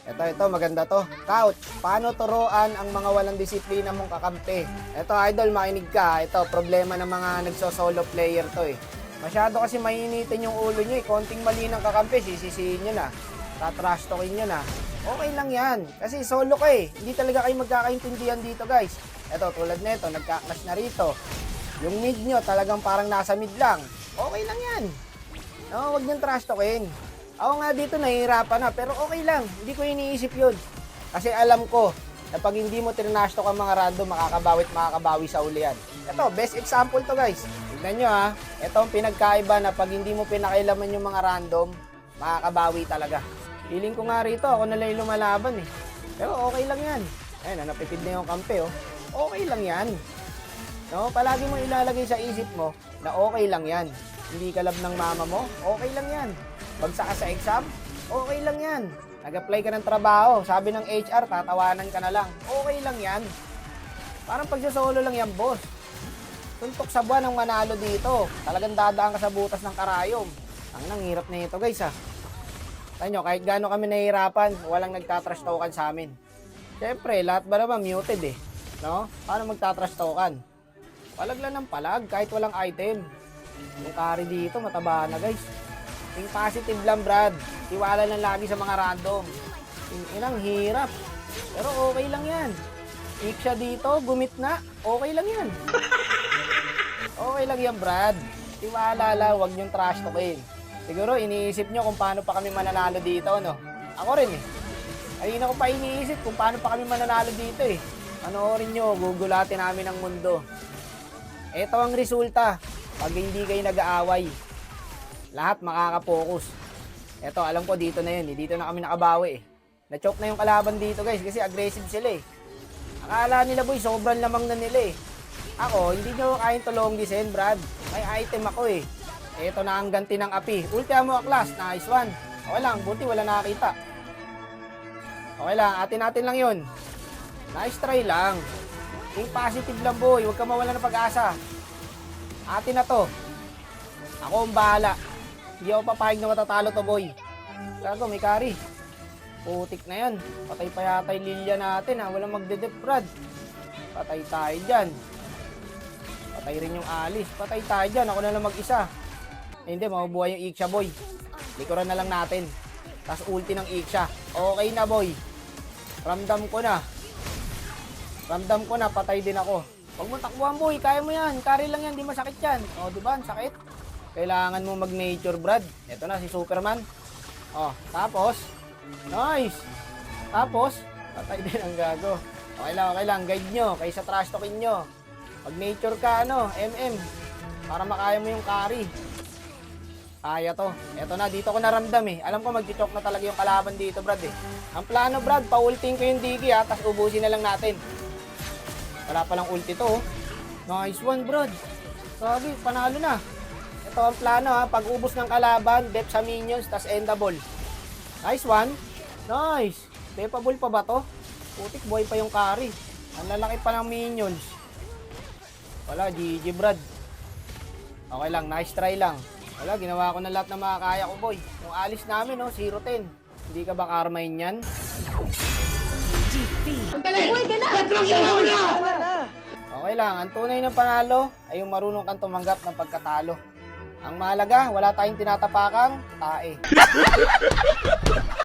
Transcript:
Ito, maganda to. Couch, paano turuan ang mga walang disiplina mong kakampi? Ito, idol, makinig ka. Ito, problema ng mga nagso-solo player to eh. Masyado kasi mainitin yung ulo nyo eh. Konting mali ng kakampi, sisisihin nyo na. Tatrash talkin nyo na. Okay lang yan. Kasi solo ka eh. Hindi talaga kayo magkakaintindihan dito, guys. Ito, tulad nito, nagka-clash na rito. Yung mid nyo, talagang parang nasa mid lang. Okay lang yan. No, wag nyo trash talkin. Ako nga dito nahihirapan na, pero okay lang. Hindi ko iniisip yun. Kasi alam ko na pag hindi mo trinash talk ang mga random, makakabawi sa ulian. Ito, best example to guys. Tignan nyo ha. Ito ang pinagkaiba na pag hindi mo pinakailaman yung mga random, makakabawi talaga. Feeling ko nga rito, ako na lang yung lumalaban eh. Pero okay lang yan. Ayun, napipid na yung kampe oh. Okay lang yan. No, palagi mo ilalagay sa isip mo na okay lang yan. Hindi ka love ng mama mo, okay lang yan. Bagsak ka sa exam, okay lang yan. Nag-apply ka ng trabaho, sabi ng HR, tatawanan ka na lang. Okay lang yan. Parang pagsasolo lang yan, boss. Tuntok sa buwan ang manalo dito. Talagang dadaan ka sa butas ng karayom. Ang hirap na ito, guys, ha. Tayo nyo, kahit gaano kami nahihirapan, walang nagtatrash talkan sa amin. Siyempre, lahat ba naman muted eh. No? Paano magtatrash talkan? Palag lang ng palag, kahit walang item. Yung carry dito, mataba na, guys. Yung positive lang, Brad. Tiwala lang lagi sa mga random. Inang hirap. Pero okay lang yan. Pick siya dito, gumit na. Okay lang yan. Okay lang yan, Brad. Tiwala lang, huwag niyong trash talkin. Siguro, iniisip niyo kung paano pa kami mananalo dito, no? Ako rin, eh. Ayun ako pa iniisip kung paano pa kami mananalo dito, eh. Panoorin niyo, gugulatin namin ang mundo. Ito ang resulta pag hindi kayo nag-aaway. Lahat makaka-focus. Eto, alam ko dito na yun. Dito na kami nakabawi eh. Na-choke na yung kalaban dito guys kasi aggressive sila eh. Akala nila boy, sobrang lamang na nila eh. Ako, hindi nyo kain to long design, Brad. May item ako eh. Eto na ang ganti ng api. Ulti mo class, nice one. Okay lang, buti wala nakakita. Okay lang, atin lang yun. Nice try lang. Think positive lang boy, huwag ka mawala ng pag-asa. Atin na to. Ako ang bahala. Hindi ako papayag na matatalo to boy. Gago, may carry. Putik na yan. Patay pa yata yung Lilia natin ha. Walang magde-dep, Brad. Patay tayo dyan. Patay rin yung Alice. Patay tayo dyan. Ako na lang mag-isa. Hindi, mabubuhay yung Iksha boy. Likuran na lang natin. Tapos ulti ng Iksha. Okay na boy. Ramdam ko na. Ramdam ko na. Patay din ako. Huwag mo takbuhan boy. Kaya mo yan. Carry lang yan. Di masakit yan. O diba? Sakit. Kailangan mo mag-nature, Brad. Ito na, si Superman. Oh, tapos. Nice. Tapos, patay din ang gago. Okay lang. Guide nyo. Kaysa trash talkin nyo. Mag-nature ka, MM. Para makaya mo yung carry. Kaya to. Ito na, dito ko naramdam eh. Alam ko mag-choke na talaga yung kalaban dito, Brad eh. Ang plano, Brad, pa-ulting ko yung digi ha. Tapos ubusin na lang natin. Wala palang ulti to. Nice one, Brad. Sabi, panalo na. Ito ang plano ha, pag ubos ng kalaban, dep sa minions, tas endable. Nice one. Nice. Depable pa ba to? Putik, buhay pa yung carry. Ang lalaki pa ng minions. Wala, GG Brad. Okay lang, nice try lang. Wala, ginawa ko na lahat ng makakaya ko boy. Yung alis namin 0-10. Hindi ka ba Carmine yan? Okay lang, ang tunay ng panalo ay yung marunong kang tumanggap ng pagkatalo. Ang mahalaga, wala tayong tinatapakang tae.